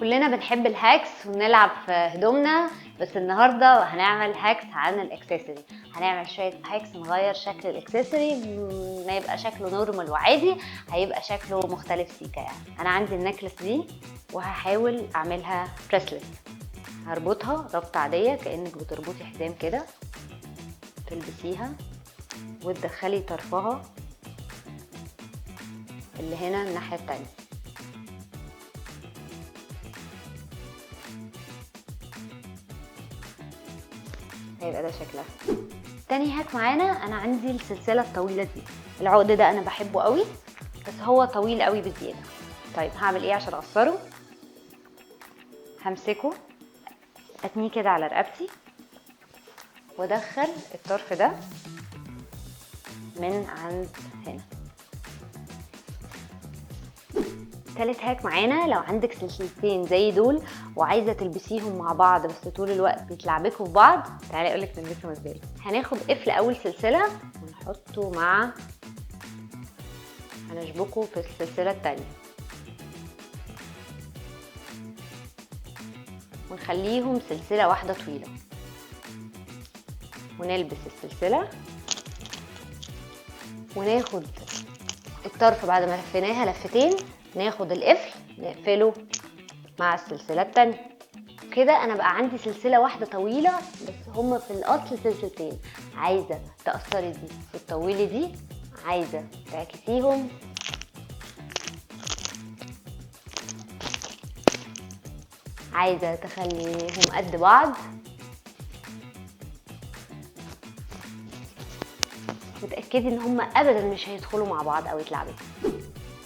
كلنا بنحب الهاكس ونلعب في هدومنا، بس النهارده هنعمل هاكس عن الاكسسوري. هنعمل شويه هاكس نغير شكل الاكسسوري، ما يبقى شكله نورمال وعادي، هيبقى شكله مختلف سيكا. يعني انا عندي النكلس دي وهحاول اعملها بريسلت. هربطها ربطه عاديه كانك بتربطي حزام كده، تلبسيها وتدخلي طرفها اللي هنا الناحيه التانيه. هيبقى ده شكلها. تاني هاك معانا، انا عندي السلسله الطويله دي. العقد ده انا بحبه قوي، بس هو طويل قوي بزياده. طيب هعمل ايه عشان اقصره؟ همسكه اتنيه كده على رقبتي وادخل الطرف ده من عند هنا. تالت هاك معانا، لو عندك سلسلتين زي دول وعايزه تلبسيهم مع بعض بس طول الوقت بيتلعبكوا في بعض، تعالي اقولك نلبسهم ازاي. هناخد قفل اول سلسله ونحطه مع، هنشبكه في السلسله التانيه ونخليهم سلسله واحده طويله، ونلبس السلسله وناخد الطرف بعد ما لفيناها لفتين، ناخد القفل نقفله مع السلسله التانيه. كده انا بقى عندي سلسله واحده طويله، بس هما في الاصل سلسلتين. عايزه تقصري دي وتطولي دي، عايزه تعكسيهم عايزه تخليهم قد بعض، وتاكدي ان هما ابدا مش هيدخلوا مع بعض او يتلعبوا.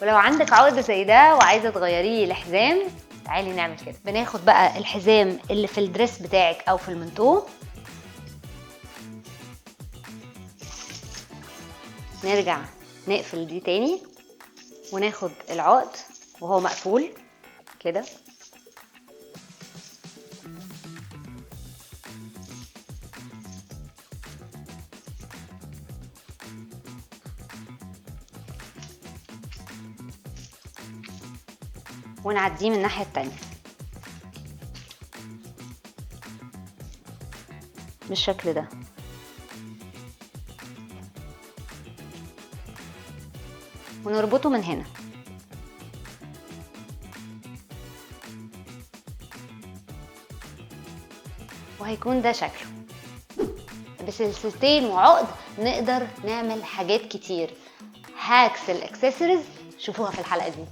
ولو عندك عقد زي ده وعايزه تغيريه لحزام، تعالي نعمل كده. بناخد بقى الحزام اللي في الدريس بتاعك او في المنتو، نرجع نقفل دي تاني وناخد العقد وهو مقفول كده، ونعديه من الناحية التانية بالشكل ده. ونربطه من هنا، وهيكون ده شكله. بسلسلتين وعقد نقدر نعمل حاجات كتير. هاكس الاكسسوارز شوفوها في الحلقة دي.